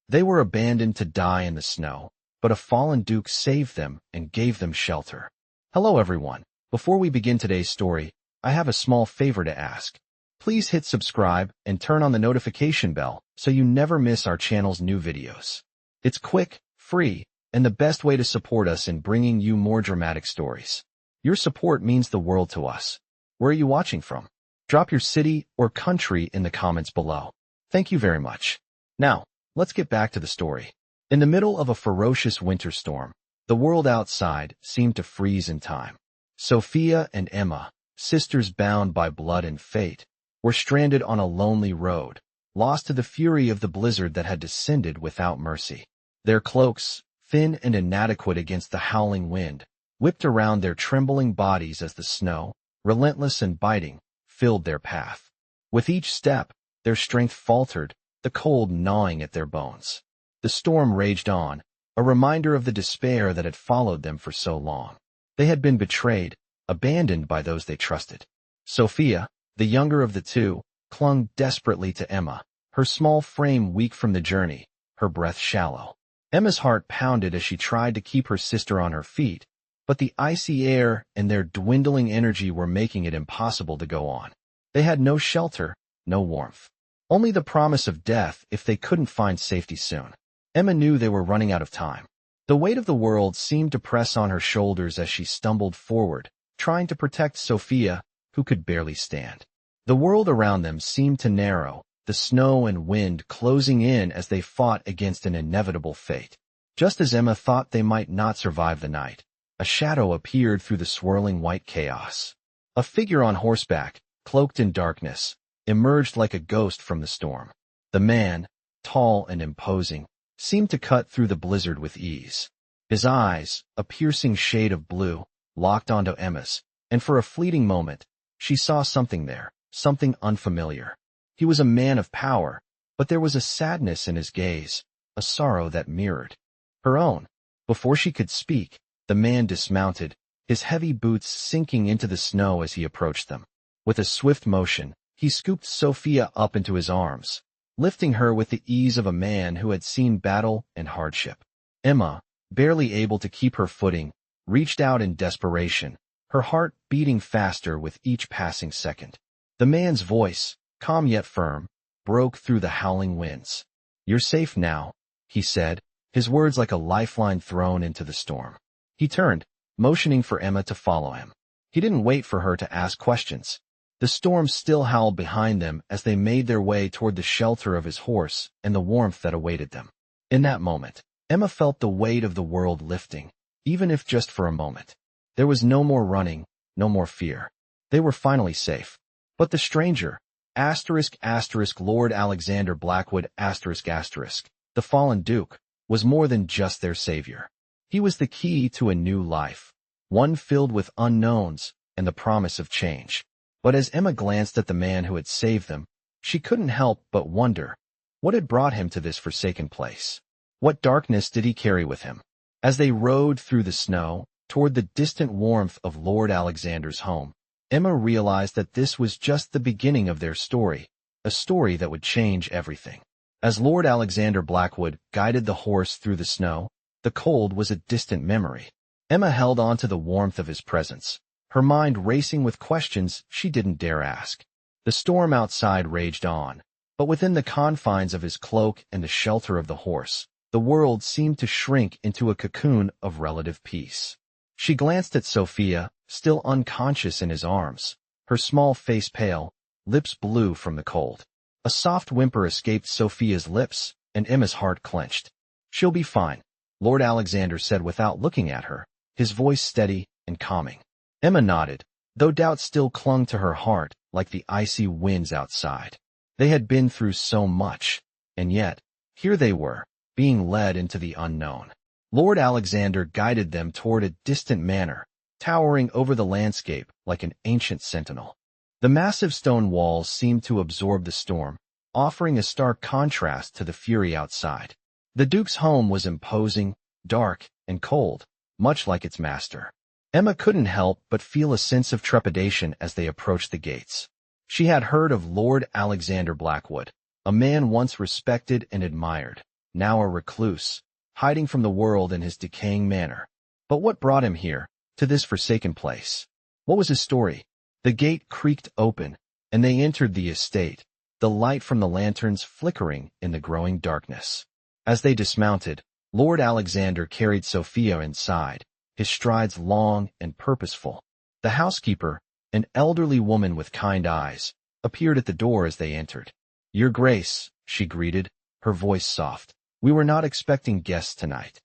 They were abandoned to die in the snow, but a fallen duke saved them and gave them shelter. Hello everyone. Before we begin today's story, I have a small favor to ask. Please hit subscribe and turn on the notification bell so you never miss our channel's new videos. It's quick, free, and the best way to support us in bringing you more dramatic stories. Your support means the world to us. Where are you watching from? Drop your city or country in the comments below. Thank you very much. Now, let's get back to the story. In the middle of a ferocious winter storm, the world outside seemed to freeze in time. Sophia and Emma, sisters bound by blood and fate, were stranded on a lonely road, lost to the fury of the blizzard that had descended without mercy. Their cloaks, thin and inadequate against the howling wind, whipped around their trembling bodies as the snow, relentless and biting, filled their path. With each step, their strength faltered, the cold gnawing at their bones. The storm raged on, a reminder of the despair that had followed them for so long. They had been betrayed, abandoned by those they trusted. Sophia, the younger of the two, clung desperately to Emma, her small frame weak from the journey, her breath shallow. Emma's heart pounded as she tried to keep her sister on her feet, but the icy air and their dwindling energy were making it impossible to go on. They had no shelter, no warmth. Only the promise of death if they couldn't find safety soon. Emma knew they were running out of time. The weight of the world seemed to press on her shoulders as she stumbled forward, trying to protect Sophia, who could barely stand. The world around them seemed to narrow, the snow and wind closing in as they fought against an inevitable fate. Just as Emma thought they might not survive the night, a shadow appeared through the swirling white chaos. A figure on horseback, cloaked in darkness, emerged like a ghost from the storm. The man, tall and imposing, seemed to cut through the blizzard with ease. His eyes, a piercing shade of blue, locked onto Emma's, and for a fleeting moment, she saw something there, something unfamiliar. He was a man of power, but there was a sadness in his gaze, a sorrow that mirrored her own. Before she could speak, the man dismounted, his heavy boots sinking into the snow as he approached them. With a swift motion, he scooped Sophia up into his arms, lifting her with the ease of a man who had seen battle and hardship. Emma, barely able to keep her footing, reached out in desperation, her heart beating faster with each passing second. The man's voice, calm yet firm, broke through the howling winds. "You're safe now," he said, his words like a lifeline thrown into the storm. He turned, motioning for Emma to follow him. He didn't wait for her to ask questions. The storm still howled behind them as they made their way toward the shelter of his horse and the warmth that awaited them. In that moment, Emma felt the weight of the world lifting, even if just for a moment. There was no more running, no more fear. They were finally safe. But the stranger, Lord Alexander Blackwood, the fallen duke, was more than just their savior. He was the key to a new life, one filled with unknowns and the promise of change. But as Emma glanced at the man who had saved them, she couldn't help but wonder, what had brought him to this forsaken place? What darkness did he carry with him? As they rode through the snow, toward the distant warmth of Lord Alexander's home, Emma realized that this was just the beginning of their story, a story that would change everything. As Lord Alexander Blackwood guided the horse through the snow, the cold was a distant memory. Emma held on to the warmth of his presence, her mind racing with questions she didn't dare ask. The storm outside raged on, but within the confines of his cloak and the shelter of the horse, the world seemed to shrink into a cocoon of relative peace. She glanced at Sophia, still unconscious in his arms, her small face pale, lips blue from the cold. A soft whimper escaped Sophia's lips, and Emma's heart clenched. "She'll be fine," Lord Alexander said without looking at her, his voice steady and calming. Emma nodded, though doubt still clung to her heart like the icy winds outside. They had been through so much, and yet, here they were, being led into the unknown. Lord Alexander guided them toward a distant manor, towering over the landscape like an ancient sentinel. The massive stone walls seemed to absorb the storm, offering a stark contrast to the fury outside. The Duke's home was imposing, dark, and cold, much like its master. Emma couldn't help but feel a sense of trepidation as they approached the gates. She had heard of Lord Alexander Blackwood, a man once respected and admired, now a recluse, hiding from the world in his decaying manor. But what brought him here, to this forsaken place? What was his story? The gate creaked open, and they entered the estate, the light from the lanterns flickering in the growing darkness. As they dismounted, Lord Alexander carried Sophia inside, his strides long and purposeful. The housekeeper, an elderly woman with kind eyes, appeared at the door as they entered. "Your Grace," she greeted, her voice soft. "We were not expecting guests tonight."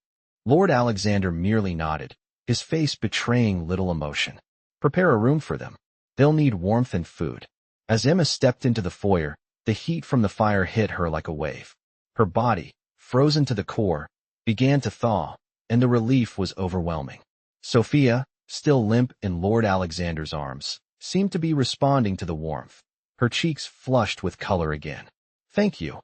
Lord Alexander merely nodded, his face betraying little emotion. "Prepare a room for them. They'll need warmth and food." As Emma stepped into the foyer, the heat from the fire hit her like a wave. Her body, frozen to the core, began to thaw, and the relief was overwhelming. Sophia, still limp in Lord Alexander's arms, seemed to be responding to the warmth, her cheeks flushed with color again. "Thank you,"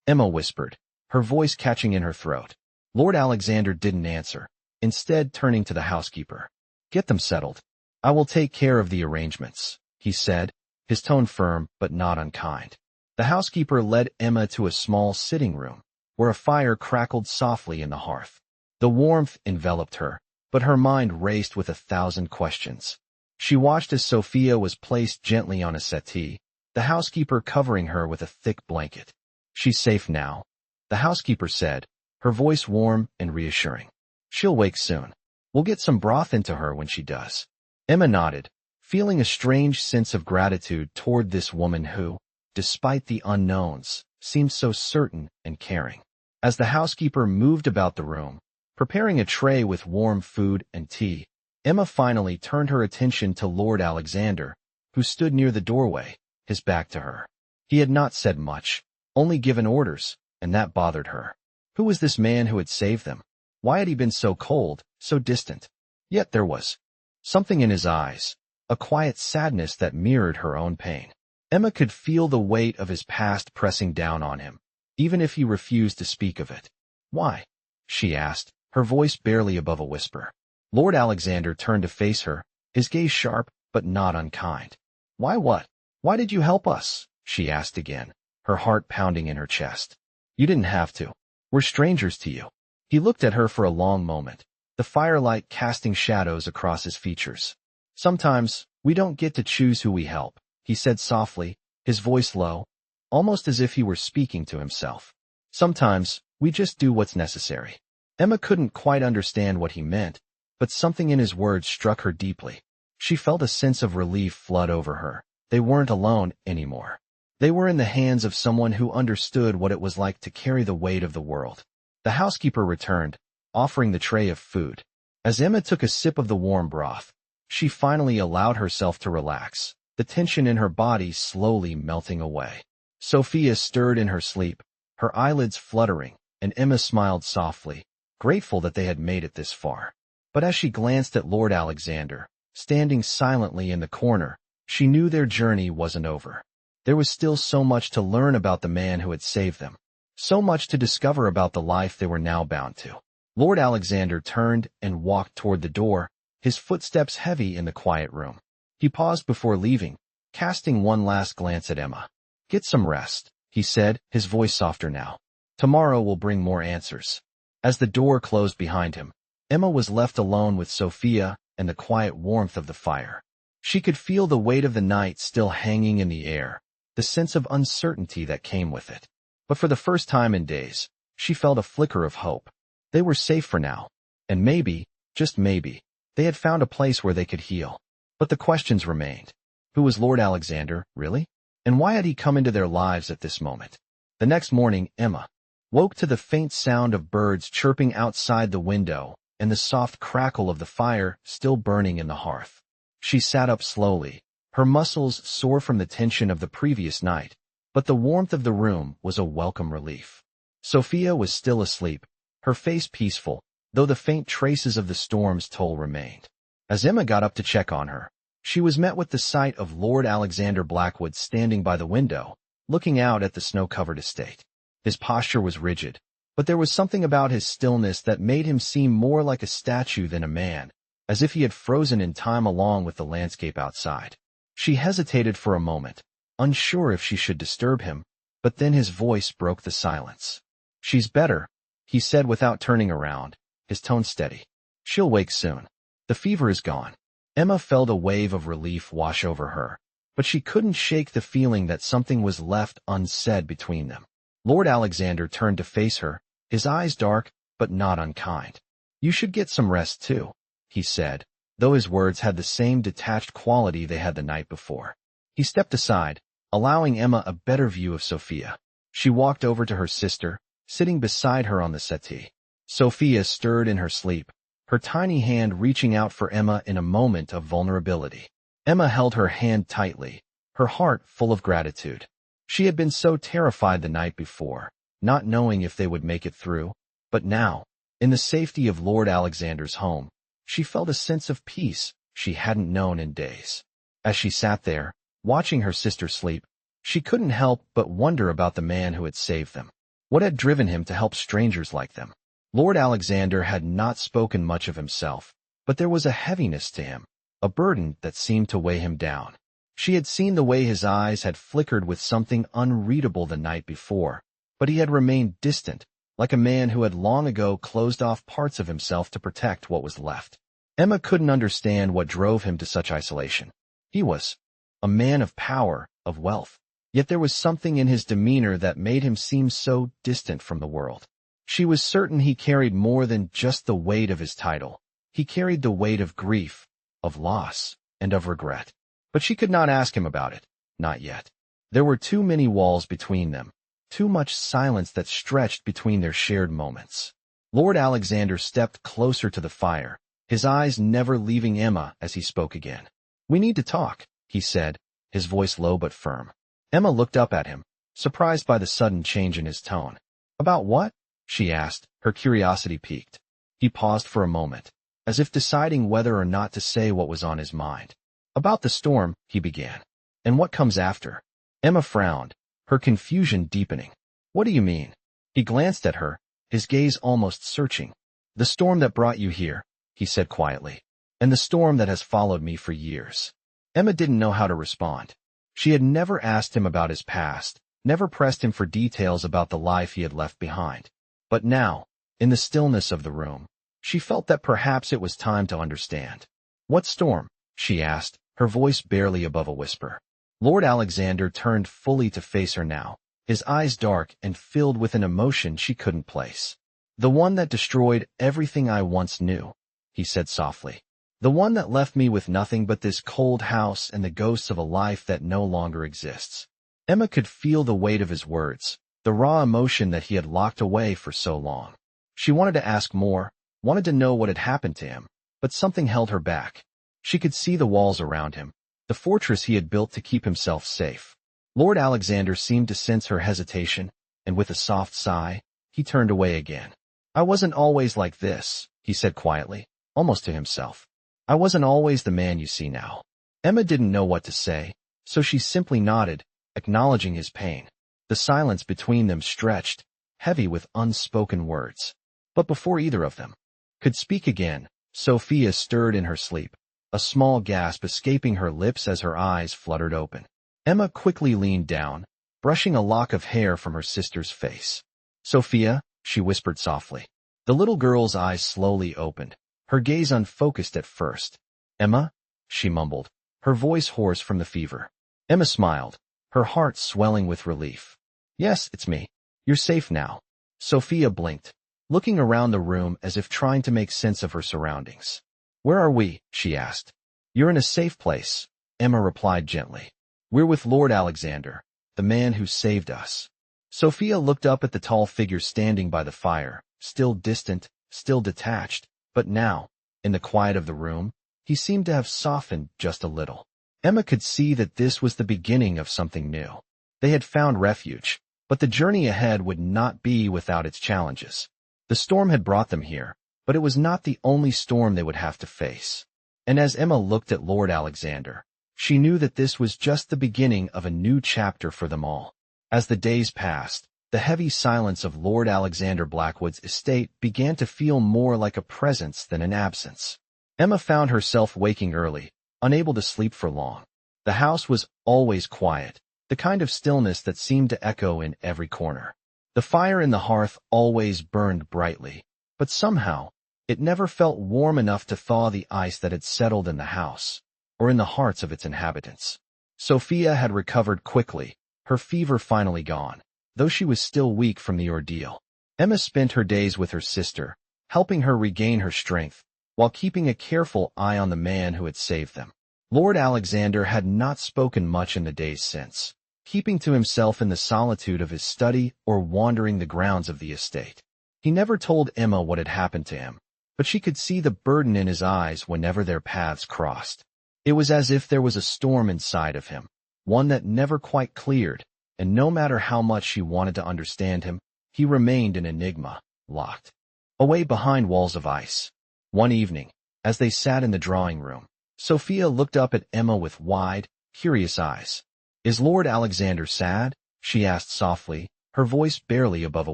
Emma whispered, her voice catching in her throat. Lord Alexander didn't answer, instead turning to the housekeeper. "Get them settled. I will take care of the arrangements," he said, his tone firm but not unkind. The housekeeper led Emma to a small sitting room, where a fire crackled softly in the hearth. The warmth enveloped her, but her mind raced with 1,000 questions. She watched as Sophia was placed gently on a settee, the housekeeper covering her with a thick blanket. "She's safe now," the housekeeper said, her voice warm and reassuring. "She'll wake soon. We'll get some broth into her when she does." Emma nodded, feeling a strange sense of gratitude toward this woman who, despite the unknowns, seemed so certain and caring. As the housekeeper moved about the room, preparing a tray with warm food and tea, Emma finally turned her attention to Lord Alexander, who stood near the doorway, his back to her. He had not said much, only given orders, and that bothered her. Who was this man who had saved them? Why had he been so cold, so distant? Yet there was something in his eyes, a quiet sadness that mirrored her own pain. Emma could feel the weight of his past pressing down on him, even if he refused to speak of it. "Why?" she asked, her voice barely above a whisper. Lord Alexander turned to face her, his gaze sharp but not unkind. "Why what? Why did you help us?" she asked again, her heart pounding in her chest. "You didn't have to. We're strangers to you." He looked at her for a long moment, the firelight casting shadows across his features. "Sometimes, we don't get to choose who we help," he said softly, his voice low, almost as if he were speaking to himself. "Sometimes, we just do what's necessary." Emma couldn't quite understand what he meant, but something in his words struck her deeply. She felt a sense of relief flood over her. They weren't alone anymore. They were in the hands of someone who understood what it was like to carry the weight of the world. The housekeeper returned, offering the tray of food. As Emma took a sip of the warm broth, she finally allowed herself to relax, the tension in her body slowly melting away. Sophia stirred in her sleep, her eyelids fluttering, and Emma smiled softly, grateful that they had made it this far. But as she glanced at Lord Alexander, standing silently in the corner, she knew their journey wasn't over. There was still so much to learn about the man who had saved them, so much to discover about the life they were now bound to. Lord Alexander turned and walked toward the door, his footsteps heavy in the quiet room. He paused before leaving, casting one last glance at Emma. "Get some rest," he said, his voice softer now. "Tomorrow will bring more answers." As the door closed behind him, Emma was left alone with Sophia and the quiet warmth of the fire. She could feel the weight of the night still hanging in the air, the sense of uncertainty that came with it. But for the first time in days, she felt a flicker of hope. They were safe for now, and maybe, just maybe, they had found a place where they could heal. But the questions remained. Who was Lord Alexander, really? And why had he come into their lives at this moment? The next morning, Emma woke to the faint sound of birds chirping outside the window and the soft crackle of the fire still burning in the hearth. She sat up slowly, her muscles sore from the tension of the previous night, but the warmth of the room was a welcome relief. Sophia was still asleep, her face peaceful, though the faint traces of the storm's toll remained. As Emma got up to check on her, she was met with the sight of Lord Alexander Blackwood standing by the window, looking out at the snow-covered estate. His posture was rigid, but there was something about his stillness that made him seem more like a statue than a man, as if he had frozen in time along with the landscape outside. She hesitated for a moment, unsure if she should disturb him, but then his voice broke the silence. "She's better," he said without turning around, his tone steady. She'll wake soon. The fever is gone. Emma felt a wave of relief wash over her, but she couldn't shake the feeling that something was left unsaid between them. Lord Alexander turned to face her, his eyes dark but not unkind. You should get some rest too, he said, though his words had the same detached quality they had the night before. He stepped aside, allowing Emma a better view of Sophia. She walked over to her sister, sitting beside her on the settee. Sophia stirred in her sleep, her tiny hand reaching out for Emma in a moment of vulnerability. Emma held her hand tightly, her heart full of gratitude. She had been so terrified the night before, not knowing if they would make it through, but now, in the safety of Lord Alexander's home, she felt a sense of peace she hadn't known in days. As she sat there, watching her sister sleep, she couldn't help but wonder about the man who had saved them. What had driven him to help strangers like them? Lord Alexander had not spoken much of himself, but there was a heaviness to him, a burden that seemed to weigh him down. She had seen the way his eyes had flickered with something unreadable the night before, but he had remained distant, like a man who had long ago closed off parts of himself to protect what was left. Emma couldn't understand what drove him to such isolation. He was a man of power, of wealth, yet there was something in his demeanor that made him seem so distant from the world. She was certain he carried more than just the weight of his title. He carried the weight of grief, of loss, and of regret. But she could not ask him about it, not yet. There were too many walls between them, too much silence that stretched between their shared moments. Lord Alexander stepped closer to the fire, his eyes never leaving Emma as he spoke again. We need to talk, he said, his voice low but firm. Emma looked up at him, surprised by the sudden change in his tone. About what? She asked, her curiosity piqued. He paused for a moment, as if deciding whether or not to say what was on his mind. About the storm, he began. And what comes after? Emma frowned, her confusion deepening. What do you mean? He glanced at her, his gaze almost searching. The storm that brought you here, he said quietly, and the storm that has followed me for years. Emma didn't know how to respond. She had never asked him about his past, never pressed him for details about the life he had left behind. But now, in the stillness of the room, she felt that perhaps it was time to understand. What storm? She asked, her voice barely above a whisper. Lord Alexander turned fully to face her now, his eyes dark and filled with an emotion she couldn't place. The one that destroyed everything I once knew, he said softly. The one that left me with nothing but this cold house and the ghosts of a life that no longer exists. Emma could feel the weight of his words, the raw emotion that he had locked away for so long. She wanted to ask more, wanted to know what had happened to him, but something held her back. She could see the walls around him, the fortress he had built to keep himself safe. Lord Alexander seemed to sense her hesitation, and with a soft sigh, he turned away again. I wasn't always like this, he said quietly, almost to himself. I wasn't always the man you see now. Emma didn't know what to say, so she simply nodded, acknowledging his pain. The silence between them stretched, heavy with unspoken words. But before either of them could speak again, Sophia stirred in her sleep, a small gasp escaping her lips as her eyes fluttered open. Emma quickly leaned down, brushing a lock of hair from her sister's face. Sophia, she whispered softly. The little girl's eyes slowly opened, her gaze unfocused at first. Emma? She mumbled, her voice hoarse from the fever. Emma smiled, her heart swelling with relief. Yes, it's me. You're safe now. Sophia blinked, looking around the room as if trying to make sense of her surroundings. Where are we? She asked. You're in a safe place, Emma replied gently. We're with Lord Alexander, the man who saved us. Sophia looked up at the tall figure standing by the fire, still distant, still detached, but now, in the quiet of the room, he seemed to have softened just a little. Emma could see that this was the beginning of something new. They had found refuge, but the journey ahead would not be without its challenges. The storm had brought them here, but it was not the only storm they would have to face. And as Emma looked at Lord Alexander, she knew that this was just the beginning of a new chapter for them all. As the days passed, the heavy silence of Lord Alexander Blackwood's estate began to feel more like a presence than an absence. Emma found herself waking early, unable to sleep for long. The house was always quiet, the kind of stillness that seemed to echo in every corner. The fire in the hearth always burned brightly, but somehow, it never felt warm enough to thaw the ice that had settled in the house, or in the hearts of its inhabitants. Sophia had recovered quickly, her fever finally gone, though she was still weak from the ordeal. Emma spent her days with her sister, helping her regain her strength, while keeping a careful eye on the man who had saved them. Lord Alexander had not spoken much in the days since, keeping to himself in the solitude of his study or wandering the grounds of the estate. He never told Emma what had happened to him, but she could see the burden in his eyes whenever their paths crossed. It was as if there was a storm inside of him, one that never quite cleared, and no matter how much she wanted to understand him, he remained an enigma, locked away behind walls of ice. One evening, as they sat in the drawing room, Sophia looked up at Emma with wide, curious eyes. "Is Lord Alexander sad?" she asked softly, her voice barely above a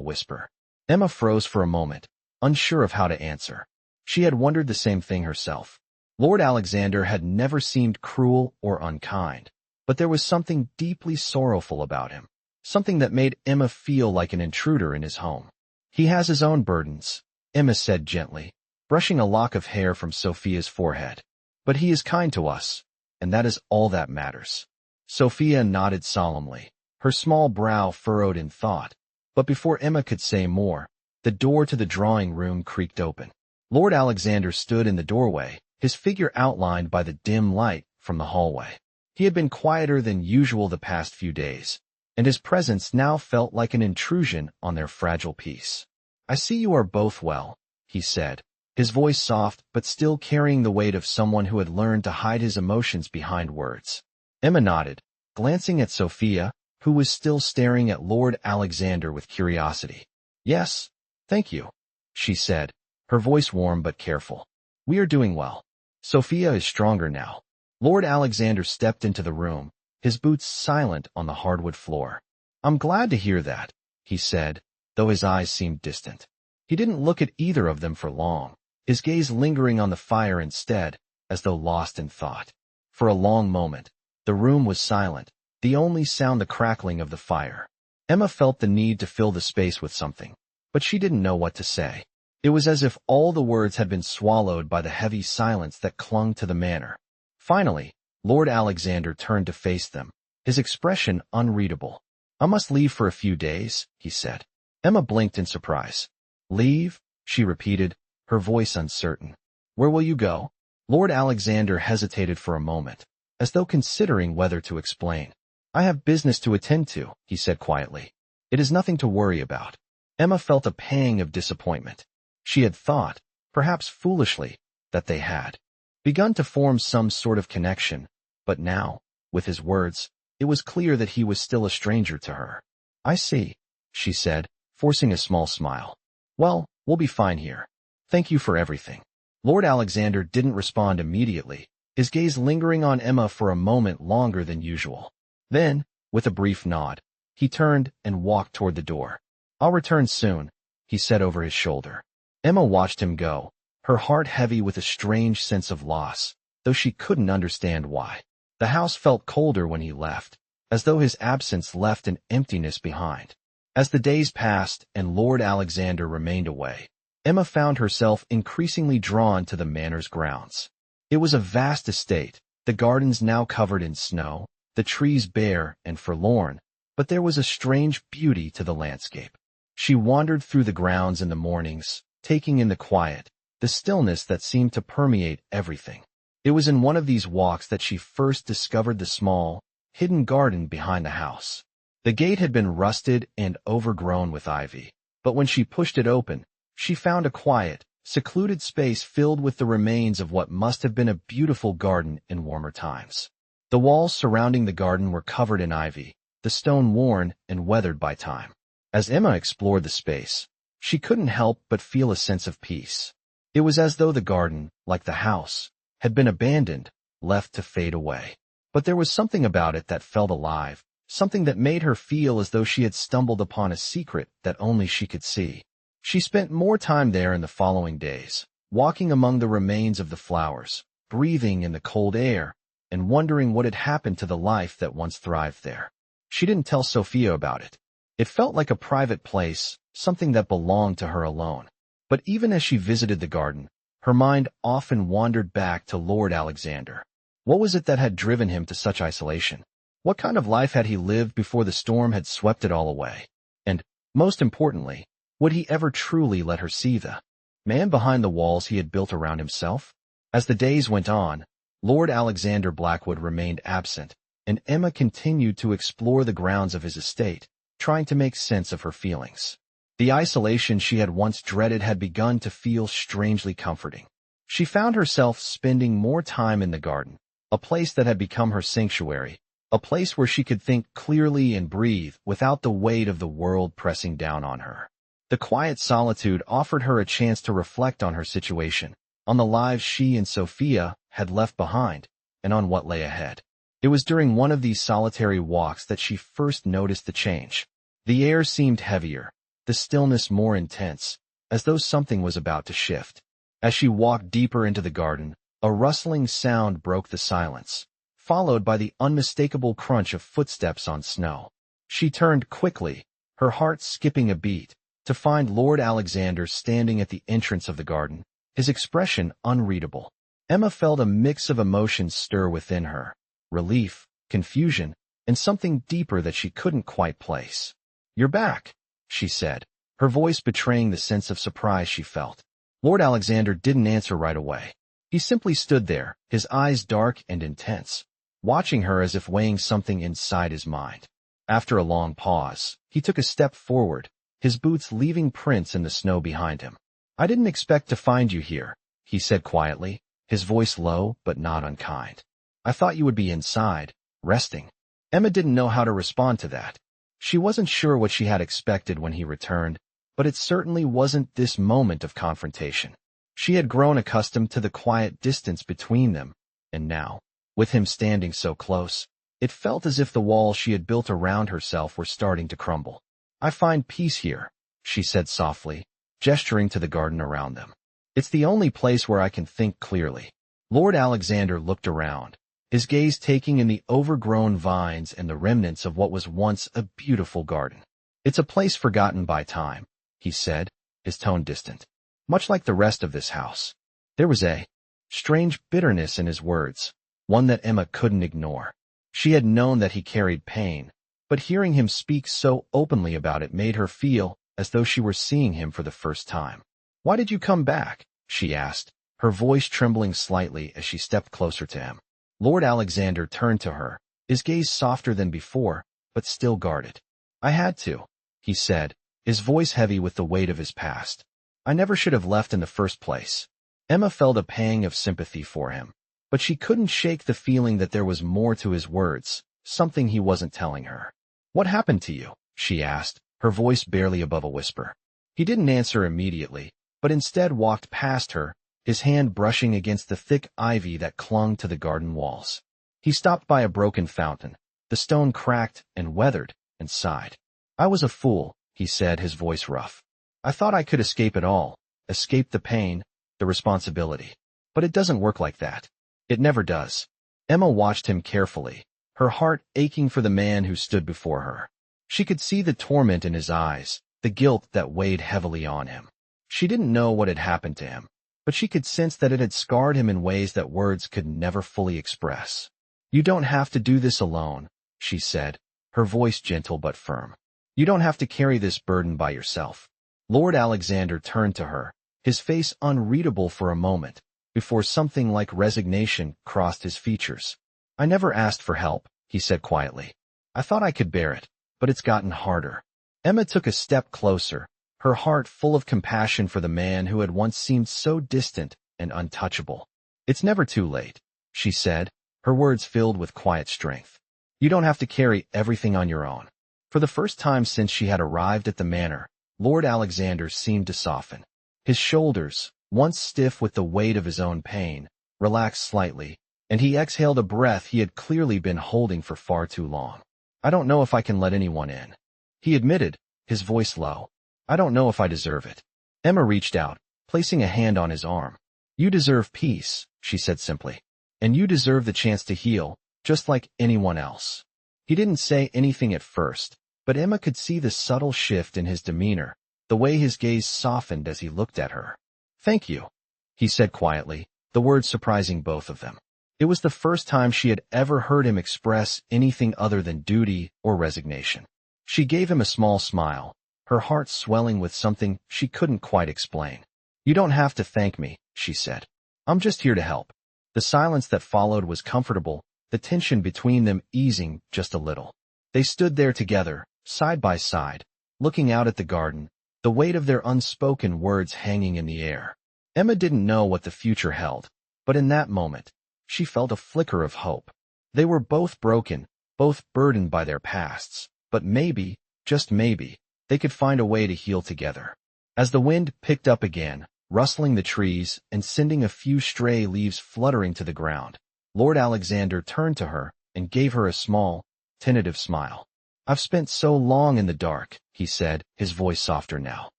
whisper. Emma froze for a moment, unsure of how to answer. She had wondered the same thing herself. Lord Alexander had never seemed cruel or unkind, but there was something deeply sorrowful about him, something that made Emma feel like an intruder in his home. "He has his own burdens," Emma said gently, brushing a lock of hair from Sophia's forehead. "But he is kind to us, and that is all that matters." Sophia nodded solemnly, her small brow furrowed in thought, but before Emma could say more, the door to the drawing room creaked open. Lord Alexander stood in the doorway, his figure outlined by the dim light from the hallway. He had been quieter than usual the past few days, and his presence now felt like an intrusion on their fragile peace. "I see you are both well," he said, his voice soft but still carrying the weight of someone who had learned to hide his emotions behind words. Emma nodded, glancing at Sophia, who was still staring at Lord Alexander with curiosity. "Yes, thank you," she said, her voice warm but careful. "We are doing well. Sophia is stronger now." Lord Alexander stepped into the room, his boots silent on the hardwood floor. "I'm glad to hear that," he said, though his eyes seemed distant. He didn't look at either of them for long, his gaze lingering on the fire instead, as though lost in thought. For a long moment, the room was silent, the only sound the crackling of the fire. Emma felt the need to fill the space with something, but she didn't know what to say. It was as if all the words had been swallowed by the heavy silence that clung to the manor. Finally, Lord Alexander turned to face them, his expression unreadable. "I must leave for a few days," he said. Emma blinked in surprise. "Leave?" she repeated, her voice uncertain. "Where will you go?" Lord Alexander hesitated for a moment, as though considering whether to explain. "I have business to attend to," he said quietly. "It is nothing to worry about." Emma felt a pang of disappointment. She had thought, perhaps foolishly, that they had begun to form some sort of connection, but now, with his words, it was clear that he was still a stranger to her. "I see," she said, forcing a small smile. "Well, we'll be fine here. Thank you for everything." Lord Alexander didn't respond immediately, his gaze lingering on Emma for a moment longer than usual. Then, with a brief nod, he turned and walked toward the door. "I'll return soon," he said over his shoulder. Emma watched him go, her heart heavy with a strange sense of loss, though she couldn't understand why. The house felt colder when he left, as though his absence left an emptiness behind. As the days passed and Lord Alexander remained away, Emma found herself increasingly drawn to the manor's grounds. It was a vast estate, the gardens now covered in snow, the trees bare and forlorn, but there was a strange beauty to the landscape. She wandered through the grounds in the mornings, taking in the quiet, the stillness that seemed to permeate everything. It was in one of these walks that she first discovered the small, hidden garden behind the house. The gate had been rusted and overgrown with ivy, but when she pushed it open, she found a quiet, secluded space filled with the remains of what must have been a beautiful garden in warmer times. The walls surrounding the garden were covered in ivy, the stone worn and weathered by time. As Emma explored the space, she couldn't help but feel a sense of peace. It was as though the garden, like the house, had been abandoned, left to fade away. But there was something about it that felt alive, something that made her feel as though she had stumbled upon a secret that only she could see. She spent more time there in the following days, walking among the remains of the flowers, breathing in the cold air, and wondering what had happened to the life that once thrived there. She didn't tell Sophia about it. It felt like a private place, something that belonged to her alone. But even as she visited the garden, her mind often wandered back to Lord Alexander. What was it that had driven him to such isolation? What kind of life had he lived before the storm had swept it all away? And, most importantly, would he ever truly let her see the man behind the walls he had built around himself? As the days went on, Lord Alexander Blackwood remained absent, and Emma continued to explore the grounds of his estate, trying to make sense of her feelings. The isolation she had once dreaded had begun to feel strangely comforting. She found herself spending more time in the garden, a place that had become her sanctuary, a place where she could think clearly and breathe without the weight of the world pressing down on her. The quiet solitude offered her a chance to reflect on her situation, on the lives she and Sophia had left behind, and on what lay ahead. It was during one of these solitary walks that she first noticed the change. The air seemed heavier, the stillness more intense, as though something was about to shift. As she walked deeper into the garden, a rustling sound broke the silence, followed by the unmistakable crunch of footsteps on snow. She turned quickly, her heart skipping a beat, to find Lord Alexander standing at the entrance of the garden, his expression unreadable. Emma felt a mix of emotions stir within her: relief, confusion, and something deeper that she couldn't quite place. "You're back," she said, her voice betraying the sense of surprise she felt. Lord Alexander didn't answer right away. He simply stood there, his eyes dark and intense, watching her as if weighing something inside his mind. After a long pause, he took a step forward, his boots leaving prints in the snow behind him. "I didn't expect to find you here," he said quietly, his voice low but not unkind. "I thought you would be inside, resting." Emma didn't know how to respond to that. She wasn't sure what she had expected when he returned, but it certainly wasn't this moment of confrontation. She had grown accustomed to the quiet distance between them, and now, with him standing so close, it felt as if the walls she had built around herself were starting to crumble. "I find peace here," she said softly, gesturing to the garden around them. "It's the only place where I can think clearly." Lord Alexander looked around, his gaze taking in the overgrown vines and the remnants of what was once a beautiful garden. "It's a place forgotten by time," he said, his tone distant. "Much like the rest of this house." There was a strange bitterness in his words, one that Emma couldn't ignore. She had known that he carried pain, but hearing him speak so openly about it made her feel as though she were seeing him for the first time. "Why did you come back?" she asked, her voice trembling slightly as she stepped closer to him. Lord Alexander turned to her, his gaze softer than before, but still guarded. "I had to," he said, his voice heavy with the weight of his past. "I never should have left in the first place." Emma felt a pang of sympathy for him, but she couldn't shake the feeling that there was more to his words, something he wasn't telling her. "What happened to you?" she asked, her voice barely above a whisper. He didn't answer immediately, but instead walked past her, his hand brushing against the thick ivy that clung to the garden walls. He stopped by a broken fountain, the stone cracked and weathered, and sighed. "I was a fool," he said, his voice rough. "I thought I could escape it all, escape the pain, the responsibility. But it doesn't work like that. It never does." Emma watched him carefully, her heart aching for the man who stood before her. She could see the torment in his eyes, the guilt that weighed heavily on him. She didn't know what had happened to him, but she could sense that it had scarred him in ways that words could never fully express. "You don't have to do this alone," she said, her voice gentle but firm. "You don't have to carry this burden by yourself." Lord Alexander turned to her, his face unreadable for a moment, before something like resignation crossed his features. "I never asked for help," he said quietly. "I thought I could bear it, but it's gotten harder." Emma took a step closer, her heart full of compassion for the man who had once seemed so distant and untouchable. "It's never too late," she said, her words filled with quiet strength. "You don't have to carry everything on your own." For the first time since she had arrived at the manor, Lord Alexander seemed to soften. His shoulders, once stiff with the weight of his own pain, relaxed slightly, and he exhaled a breath he had clearly been holding for far too long. "I don't know if I can let anyone in," he admitted, his voice low. "I don't know if I deserve it." Emma reached out, placing a hand on his arm. "You deserve peace," she said simply. "And you deserve the chance to heal, just like anyone else." He didn't say anything at first, But Emma could see the subtle shift in his demeanor, the way his gaze softened as he looked at her. "Thank you," he said quietly, the words surprising both of them. It was the first time she had ever heard him express anything other than duty or resignation. She gave him a small smile, her heart swelling with something she couldn't quite explain. "You don't have to thank me," she said. "I'm just here to help." The silence that followed was comfortable, the tension between them easing just a little. They stood there together, side by side, looking out at the garden, the weight of their unspoken words hanging in the air. Emma didn't know what the future held, but in that moment, she felt a flicker of hope. They were both broken, both burdened by their pasts, but maybe, just maybe, they could find a way to heal together. As the wind picked up again, rustling the trees and sending a few stray leaves fluttering to the ground, Lord Alexander turned to her and gave her a small, tentative smile. "I've spent so long in the dark," he said, his voice softer now.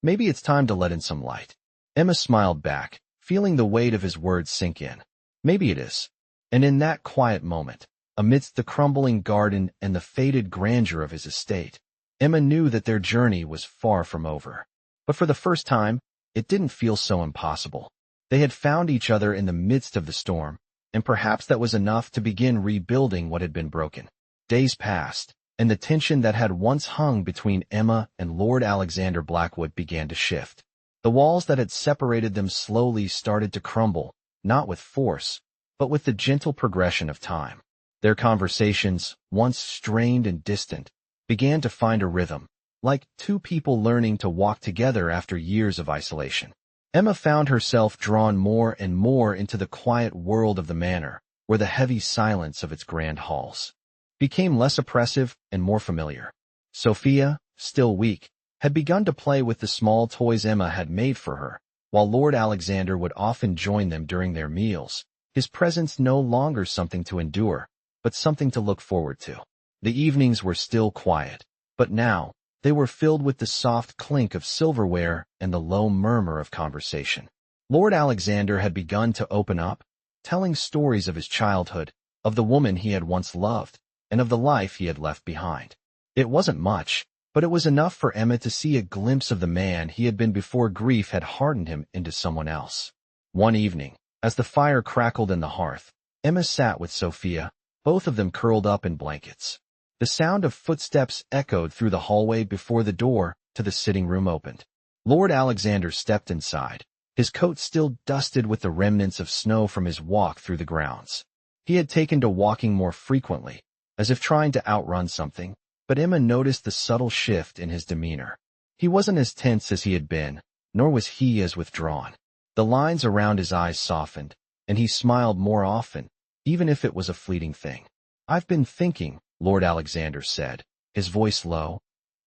"Maybe it's time to let in some light." Emma smiled back, feeling the weight of his words sink in. "Maybe it is." And in that quiet moment, amidst the crumbling garden and the faded grandeur of his estate, Emma knew that their journey was far from over. But for the first time, it didn't feel so impossible. They had found each other in the midst of the storm, and perhaps that was enough to begin rebuilding what had been broken. Days passed, and the tension that had once hung between Emma and Lord Alexander Blackwood began to shift. The walls that had separated them slowly started to crumble, not with force, but with the gentle progression of time. Their conversations, once strained and distant, began to find a rhythm, like two people learning to walk together after years of isolation. Emma found herself drawn more and more into the quiet world of the manor, where the heavy silence of its grand halls became less oppressive and more familiar. Sophia, still weak, had begun to play with the small toys Emma had made for her, while Lord Alexander would often join them during their meals, his presence no longer something to endure, but something to look forward to. The evenings were still quiet, but now they were filled with the soft clink of silverware and the low murmur of conversation. Lord Alexander had begun to open up, telling stories of his childhood, of the woman he had once loved, and of the life he had left behind. It wasn't much, but it was enough for Emma to see a glimpse of the man he had been before grief had hardened him into someone else. One evening, as the fire crackled in the hearth, Emma sat with Sophia, both of them curled up in blankets. The sound of footsteps echoed through the hallway before the door to the sitting room opened. Lord Alexander stepped inside, his coat still dusted with the remnants of snow from his walk through the grounds. He had taken to walking more frequently, as if trying to outrun something, but Emma noticed the subtle shift in his demeanor. He wasn't as tense as he had been, nor was he as withdrawn. The lines around his eyes softened, and he smiled more often, even if it was a fleeting thing. "I've been thinking," Lord Alexander said, his voice low.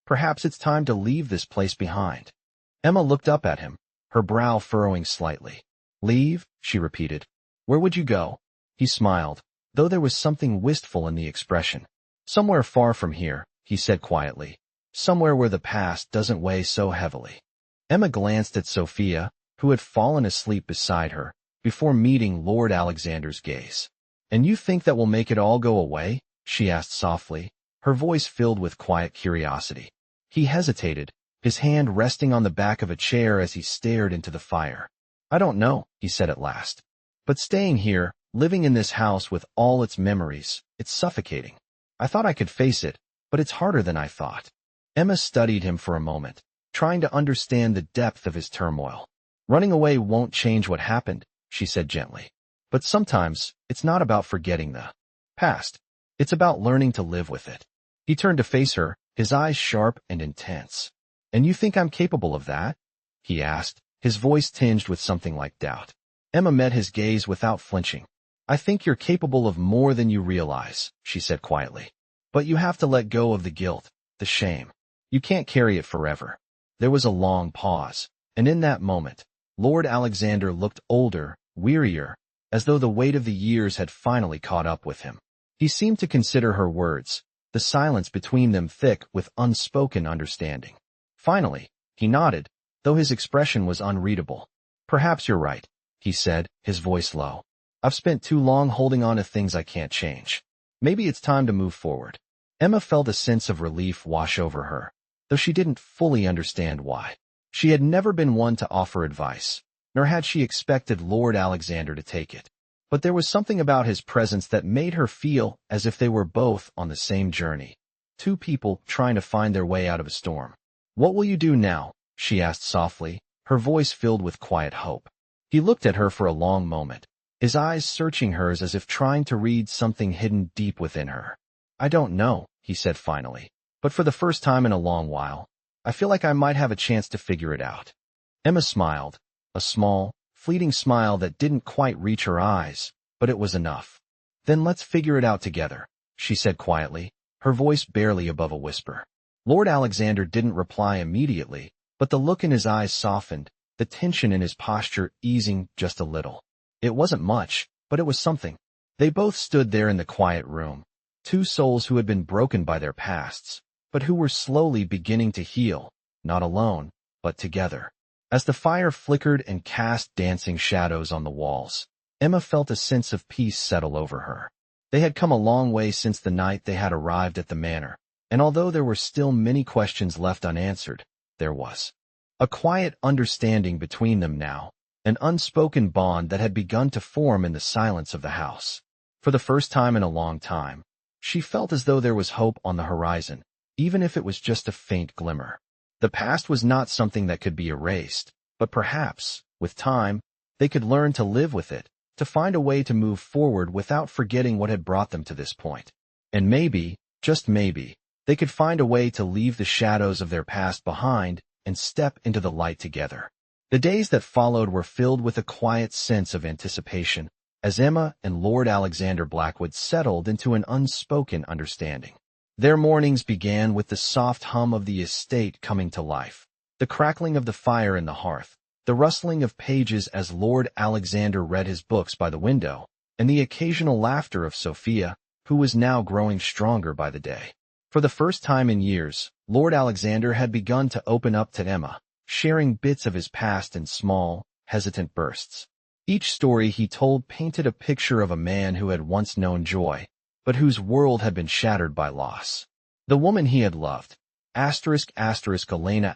"Perhaps it's time to leave this place behind." Emma looked up at him, her brow furrowing slightly. "Leave?" she repeated. "Where would you go?" He smiled, though there was something wistful in the expression. "Somewhere far from here," he said quietly. "Somewhere where the past doesn't weigh so heavily." Emma glanced at Sophia, who had fallen asleep beside her, before meeting Lord Alexander's gaze. "And you think that will make it all go away?" she asked softly, her voice filled with quiet curiosity. He hesitated, his hand resting on the back of a chair as he stared into the fire. "I don't know," he said at last. "But staying here, living in this house with all its memories, it's suffocating. I thought I could face it, but it's harder than I thought." Emma studied him for a moment, trying to understand the depth of his turmoil. "Running away won't change what happened," she said gently. "But sometimes, it's not about forgetting the past. It's about learning to live with it." He turned to face her, his eyes sharp and intense. "And you think I'm capable of that?" he asked, his voice tinged with something like doubt. Emma met his gaze without flinching. "I think you're capable of more than you realize," she said quietly. "But you have to let go of the guilt, the shame. You can't carry it forever." There was a long pause, and in that moment, Lord Alexander looked older, wearier, as though the weight of the years had finally caught up with him. He seemed to consider her words, the silence between them thick with unspoken understanding. Finally, he nodded, though his expression was unreadable. "Perhaps you're right," he said, his voice low. "I've spent too long holding on to things I can't change. Maybe it's time to move forward." Emma felt a sense of relief wash over her, though she didn't fully understand why. She had never been one to offer advice, nor had she expected Lord Alexander to take it. But there was something about his presence that made her feel as if they were both on the same journey. Two people trying to find their way out of a storm. "What will you do now?" she asked softly, her voice filled with quiet hope. He looked at her for a long moment, his eyes searching hers as if trying to read something hidden deep within her. "I don't know," he said finally, "but for the first time in a long while, I feel like I might have a chance to figure it out." Emma smiled, a small, fleeting smile that didn't quite reach her eyes, but it was enough. "Then let's figure it out together," she said quietly, her voice barely above a whisper. Lord Alexander didn't reply immediately, but the look in his eyes softened, the tension in his posture easing just a little. It wasn't much, but it was something. They both stood there in the quiet room, two souls who had been broken by their pasts, but who were slowly beginning to heal, not alone, but together. As the fire flickered and cast dancing shadows on the walls, Emma felt a sense of peace settle over her. They had come a long way since the night they had arrived at the manor, and although there were still many questions left unanswered, there was a quiet understanding between them now, an unspoken bond that had begun to form in the silence of the house. For the first time in a long time, she felt as though there was hope on the horizon, even if it was just a faint glimmer. The past was not something that could be erased, but perhaps, with time, they could learn to live with it, to find a way to move forward without forgetting what had brought them to this point. And maybe, just maybe, they could find a way to leave the shadows of their past behind and step into the light together. The days that followed were filled with a quiet sense of anticipation, as Emma and Lord Alexander Blackwood settled into an unspoken understanding. Their mornings began with the soft hum of the estate coming to life, the crackling of the fire in the hearth, the rustling of pages as Lord Alexander read his books by the window, and the occasional laughter of Sophia, who was now growing stronger by the day. For the first time in years, Lord Alexander had begun to open up to Emma, sharing bits of his past in small, hesitant bursts. Each story he told painted a picture of a man who had once known joy, but whose world had been shattered by loss. The woman he had loved, Elena,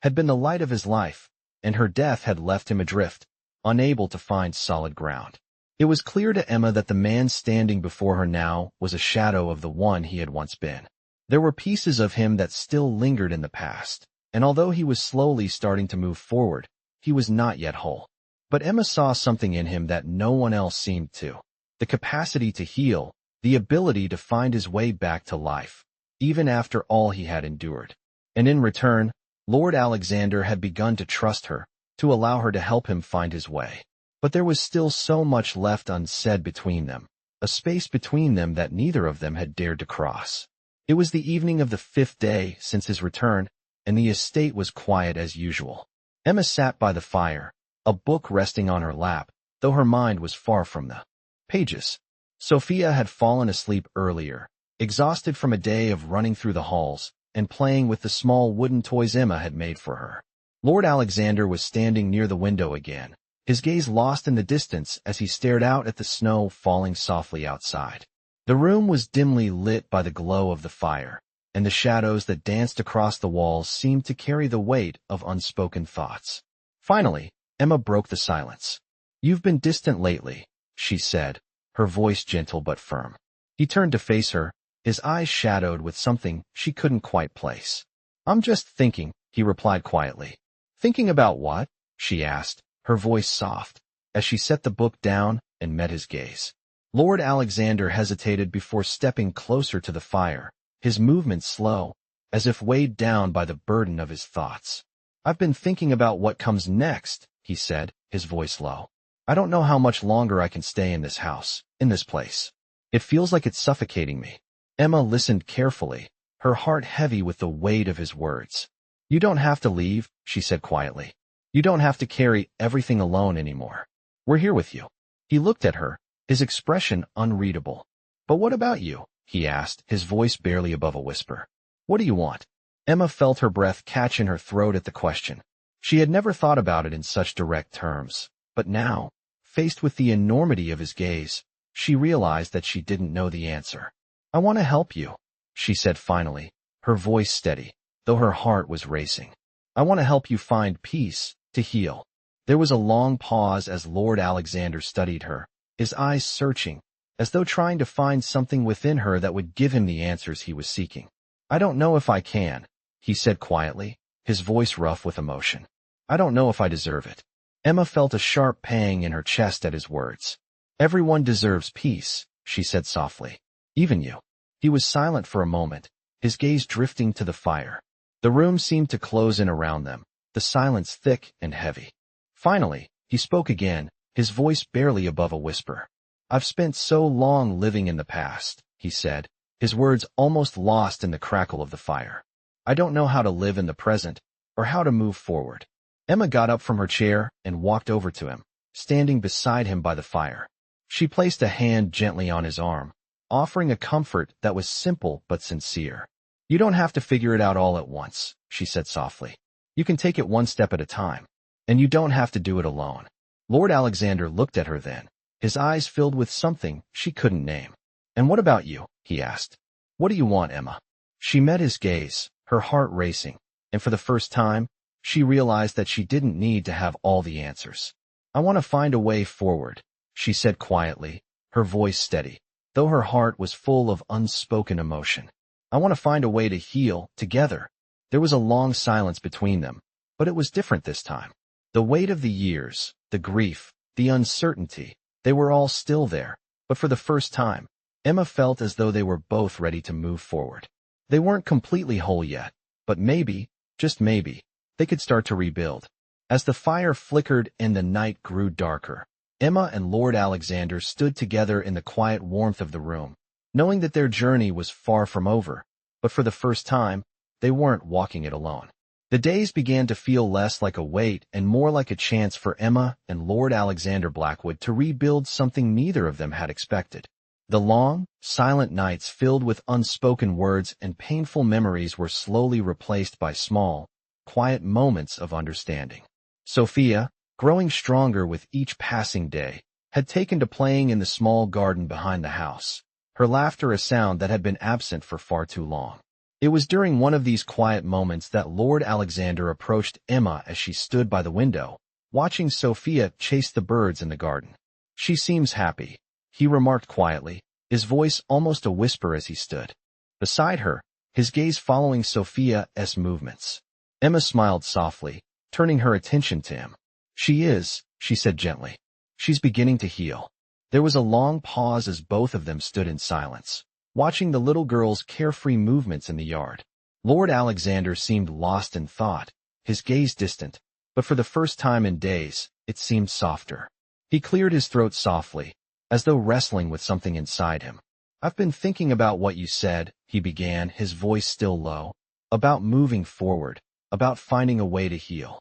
had been the light of his life, and her death had left him adrift, unable to find solid ground. It was clear to Emma that the man standing before her now was a shadow of the one he had once been. There were pieces of him that still lingered in the past, and although he was slowly starting to move forward, he was not yet whole. But Emma saw something in him that no one else seemed to. The capacity to heal, the ability to find his way back to life, even after all he had endured. And in return, Lord Alexander had begun to trust her, to allow her to help him find his way. But there was still so much left unsaid between them, a space between them that neither of them had dared to cross. It was the evening of the 5th day since his return, and the estate was quiet as usual. Emma sat by the fire, a book resting on her lap, though her mind was far from the pages. Sophia had fallen asleep earlier, exhausted from a day of running through the halls and playing with the small wooden toys Emma had made for her. Lord Alexander was standing near the window again, his gaze lost in the distance as he stared out at the snow falling softly outside. The room was dimly lit by the glow of the fire, and the shadows that danced across the walls seemed to carry the weight of unspoken thoughts. Finally, Emma broke the silence. "You've been distant lately," she said, her voice gentle but firm. He turned to face her, his eyes shadowed with something she couldn't quite place. "I'm just thinking," he replied quietly. "Thinking about what?" she asked, her voice soft, as she set the book down and met his gaze. Lord Alexander hesitated before stepping closer to the fire, his movements slow, as if weighed down by the burden of his thoughts. "I've been thinking about what comes next," he said, his voice low. "I don't know how much longer I can stay in this house, in this place. It feels like it's suffocating me." Emma listened carefully, her heart heavy with the weight of his words. "You don't have to leave," she said quietly. "You don't have to carry everything alone anymore. We're here with you." He looked at her, his expression unreadable. "But what about you?" he asked, his voice barely above a whisper. "What do you want?" Emma felt her breath catch in her throat at the question. She had never thought about it in such direct terms, but now, faced with the enormity of his gaze, she realized that she didn't know the answer. I want to help you, she said finally, her voice steady, though her heart was racing. I want to help you find peace, to heal. There was a long pause as Lord Alexander studied her, his eyes searching, as though trying to find something within her that would give him the answers he was seeking. I don't know if I can, he said quietly, his voice rough with emotion. I don't know if I deserve it. Emma felt a sharp pang in her chest at his words. Everyone deserves peace, she said softly. Even you. He was silent for a moment, his gaze drifting to the fire. The room seemed to close in around them, the silence thick and heavy. Finally, he spoke again, his voice barely above a whisper. I've spent so long living in the past, he said, his words almost lost in the crackle of the fire. I don't know how to live in the present, or how to move forward. Emma got up from her chair and walked over to him, standing beside him by the fire. She placed a hand gently on his arm, offering a comfort that was simple but sincere. You don't have to figure it out all at once, she said softly. You can take it one step at a time, and you don't have to do it alone. Lord Alexander looked at her then, his eyes filled with something she couldn't name. And what about you? He asked. What do you want, Emma? She met his gaze, her heart racing, and for the first time, she realized that she didn't need to have all the answers. I want to find a way forward, she said quietly, her voice steady, though her heart was full of unspoken emotion. I want to find a way to heal together. There was a long silence between them, but it was different this time. The weight of the years, the grief, the uncertainty, they were all still there, but for the first time, Emma felt as though they were both ready to move forward. They weren't completely whole yet, but maybe, just maybe, they could start to rebuild. As the fire flickered and the night grew darker, Emma and Lord Alexander stood together in the quiet warmth of the room, knowing that their journey was far from over, but for the first time, they weren't walking it alone. The days began to feel less like a wait and more like a chance for Emma and Lord Alexander Blackwood to rebuild something neither of them had expected. The long, silent nights filled with unspoken words and painful memories were slowly replaced by small, quiet moments of understanding. Sophia, growing stronger with each passing day, had taken to playing in the small garden behind the house, her laughter a sound that had been absent for far too long. It was during one of these quiet moments that Lord Alexander approached Emma as she stood by the window, watching Sophia chase the birds in the garden. She seems happy, he remarked quietly, his voice almost a whisper as he stood beside her, his gaze following Sophia's movements. Emma smiled softly, turning her attention to him. She is, she said gently. She's beginning to heal. There was a long pause as both of them stood in silence, watching the little girl's carefree movements in the yard. Lord Alexander seemed lost in thought, his gaze distant, but for the first time in days, it seemed softer. He cleared his throat softly, as though wrestling with something inside him. I've been thinking about what you said, he began, his voice still low, about moving forward, about finding a way to heal.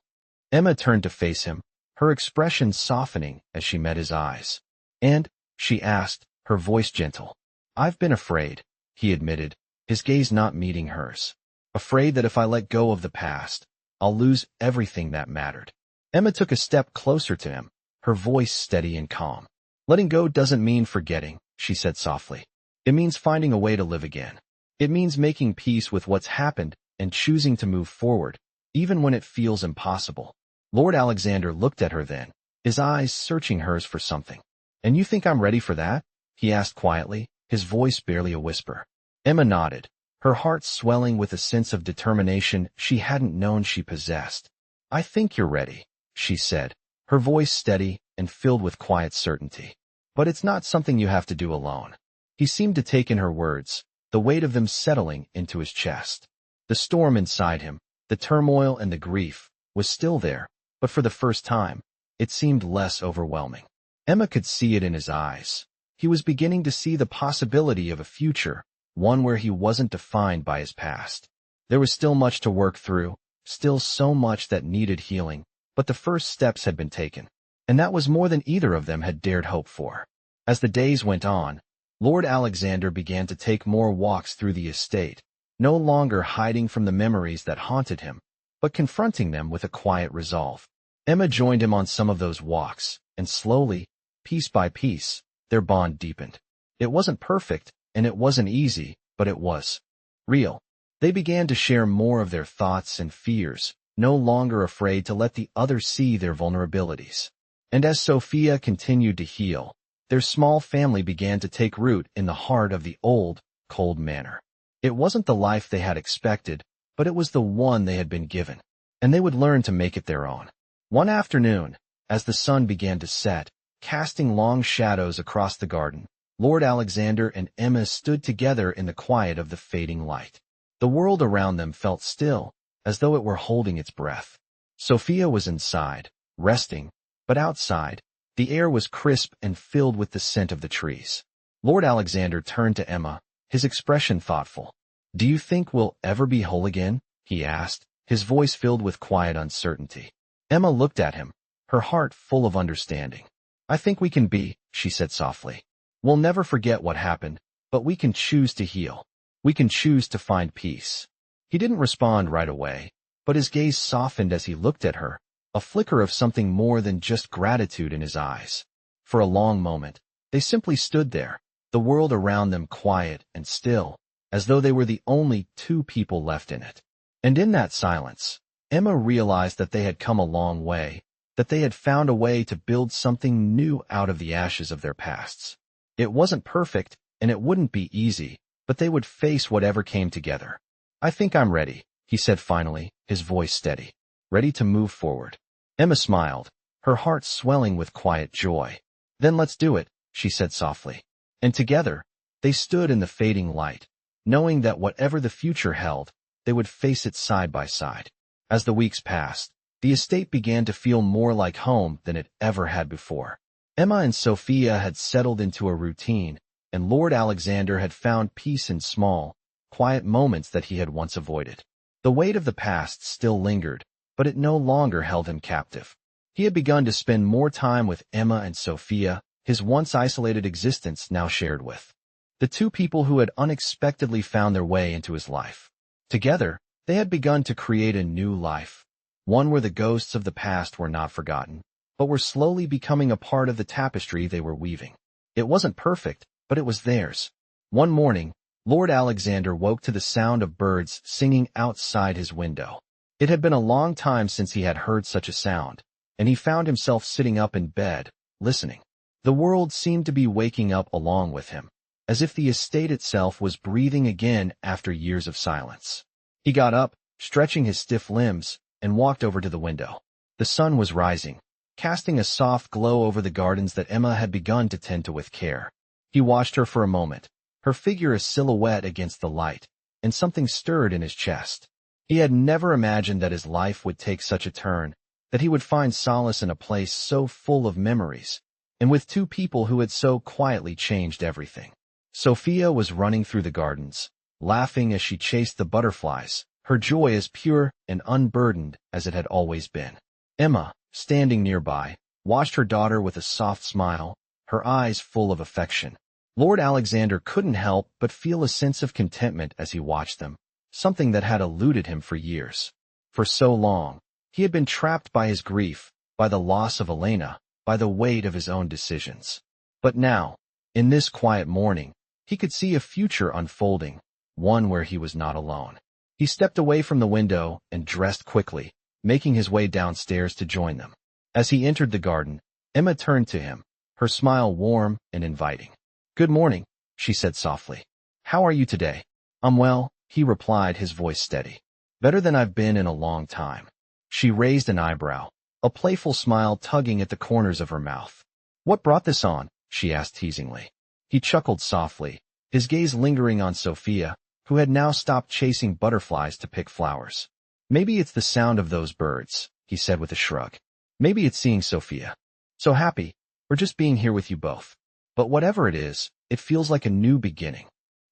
Emma turned to face him, her expression softening as she met his eyes. And, she asked, her voice gentle. I've been afraid, he admitted, his gaze not meeting hers. Afraid that if I let go of the past, I'll lose everything that mattered. Emma took a step closer to him, her voice steady and calm. Letting go doesn't mean forgetting, she said softly. It means finding a way to live again. It means making peace with what's happened and choosing to move forward, even when it feels impossible. Lord Alexander looked at her then, his eyes searching hers for something. And you think I'm ready for that? He asked quietly, his voice barely a whisper. Emma nodded, her heart swelling with a sense of determination she hadn't known she possessed. I think you're ready, she said, her voice steady and filled with quiet certainty. But it's not something you have to do alone. He seemed to take in her words, the weight of them settling into his chest. The storm inside him, the turmoil and the grief, was still there, but for the first time, it seemed less overwhelming. Emma could see it in his eyes. He was beginning to see the possibility of a future, one where he wasn't defined by his past. There was still much to work through, still so much that needed healing, but the first steps had been taken, and that was more than either of them had dared hope for. As the days went on, Lord Alexander began to take more walks through the estate, no longer hiding from the memories that haunted him, but confronting them with a quiet resolve. Emma joined him on some of those walks, and slowly, piece by piece, their bond deepened. It wasn't perfect, and it wasn't easy, but it was real. They began to share more of their thoughts and fears, no longer afraid to let the other see their vulnerabilities. And as Sophia continued to heal, their small family began to take root in the heart of the old, cold manor. It wasn't the life they had expected, but it was the one they had been given, and they would learn to make it their own. One afternoon, as the sun began to set, casting long shadows across the garden, Lord Alexander and Emma stood together in the quiet of the fading light. The world around them felt still, as though it were holding its breath. Sophia was inside, resting, but outside, the air was crisp and filled with the scent of the trees. Lord Alexander turned to Emma, his expression thoughtful. "Do you think we'll ever be whole again?" he asked, his voice filled with quiet uncertainty. Emma looked at him, her heart full of understanding. "I think we can be," she said softly. "We'll never forget what happened, but we can choose to heal. We can choose to find peace." He didn't respond right away, but his gaze softened as he looked at her, a flicker of something more than just gratitude in his eyes. For a long moment, they simply stood there, the world around them quiet and still, as though they were the only two people left in it. And in that silence, Emma realized that they had come a long way, that they had found a way to build something new out of the ashes of their pasts. It wasn't perfect, and it wouldn't be easy, but they would face whatever came together. "I think I'm ready," he said finally, his voice steady. "Ready to move forward." Emma smiled, her heart swelling with quiet joy. "Then let's do it," she said softly. And together, they stood in the fading light, knowing that whatever the future held, they would face it side by side. As the weeks passed, the estate began to feel more like home than it ever had before. Emma and Sophia had settled into a routine, and Lord Alexander had found peace in small, quiet moments that he had once avoided. The weight of the past still lingered, but it no longer held him captive. He had begun to spend more time with Emma and Sophia, his once isolated existence now shared with the two people who had unexpectedly found their way into his life. Together, they had begun to create a new life, one where the ghosts of the past were not forgotten, but were slowly becoming a part of the tapestry they were weaving. It wasn't perfect, but it was theirs. One morning, Lord Alexander woke to the sound of birds singing outside his window. It had been a long time since he had heard such a sound, and he found himself sitting up in bed, listening. The world seemed to be waking up along with him, as if the estate itself was breathing again after years of silence. He got up, stretching his stiff limbs, and walked over to the window. The sun was rising, casting a soft glow over the gardens that Emma had begun to tend to with care. He watched her for a moment, her figure a silhouette against the light, and something stirred in his chest. He had never imagined that his life would take such a turn, that he would find solace in a place so full of memories, and with two people who had so quietly changed everything. Sophia was running through the gardens, laughing as she chased the butterflies, her joy as pure and unburdened as it had always been. Emma, standing nearby, watched her daughter with a soft smile, her eyes full of affection. Lord Alexander couldn't help but feel a sense of contentment as he watched them, something that had eluded him for years. For so long, he had been trapped by his grief, by the loss of Elena, by the weight of his own decisions. But now, in this quiet morning, he could see a future unfolding, one where he was not alone. He stepped away from the window and dressed quickly, making his way downstairs to join them. As he entered the garden, Emma turned to him, her smile warm and inviting. "Good morning," she said softly. "How are you today?" "I'm well," he replied, his voice steady. "Better than I've been in a long time." She raised an eyebrow, a playful smile tugging at the corners of her mouth. "What brought this on?" she asked teasingly. He chuckled softly, his gaze lingering on Sophia, who had now stopped chasing butterflies to pick flowers. "Maybe it's the sound of those birds," he said with a shrug. "Maybe it's seeing Sophia. So happy, or just being here with you both. But whatever it is, it feels like a new beginning."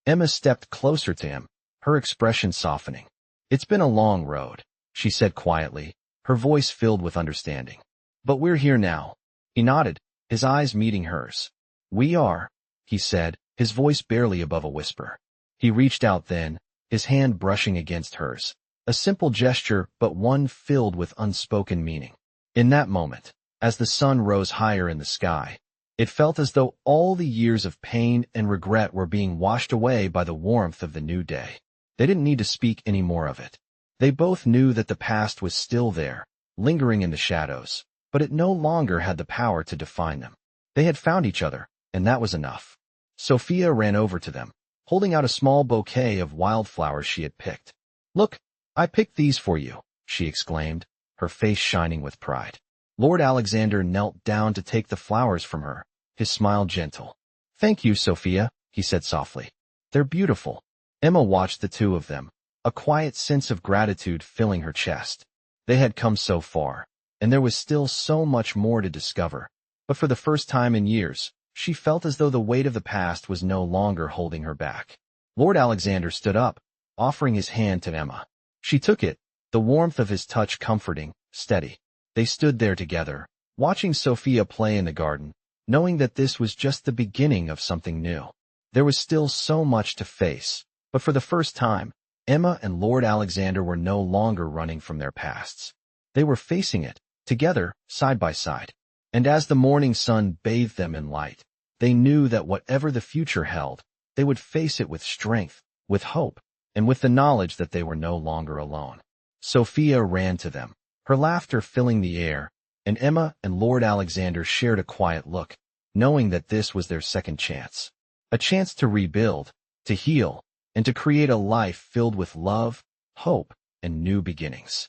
Emma stepped closer to him, her expression softening. "It's been a long road," she said quietly, her voice filled with understanding. "But we're here now." He nodded, his eyes meeting hers. "We are," he said, his voice barely above a whisper. He reached out then, his hand brushing against hers, a simple gesture but one filled with unspoken meaning. In that moment, as the sun rose higher in the sky, It felt as though all the years of pain and regret were being washed away by the warmth of the new day. They didn't need to speak any more of it. They both knew that the past was still there, lingering in the shadows, but it no longer had the power to define them. They had found each other, and that was enough. Sophia ran over to them, holding out a small bouquet of wildflowers she had picked. "Look, I picked these for you," she exclaimed, her face shining with pride. Lord Alexander knelt down to take the flowers from her, his smile gentle. "Thank you, Sophia," he said softly. "They're beautiful." Emma watched the two of them, a quiet sense of gratitude filling her chest. They had come so far, and there was still so much more to discover. But for the first time in years, she felt as though the weight of the past was no longer holding her back. Lord Alexander stood up, offering his hand to Emma. She took it, the warmth of his touch comforting, steady. They stood there together, watching Sophia play in the garden, knowing that this was just the beginning of something new. There was still so much to face, but for the first time, Emma and Lord Alexander were no longer running from their pasts. They were facing it, together, side by side. And as the morning sun bathed them in light, they knew that whatever the future held, they would face it with strength, with hope, and with the knowledge that they were no longer alone. Sophia ran to them, her laughter filling the air, and Emma and Lord Alexander shared a quiet look, knowing that this was their second chance. A chance to rebuild, to heal, and to create a life filled with love, hope, and new beginnings.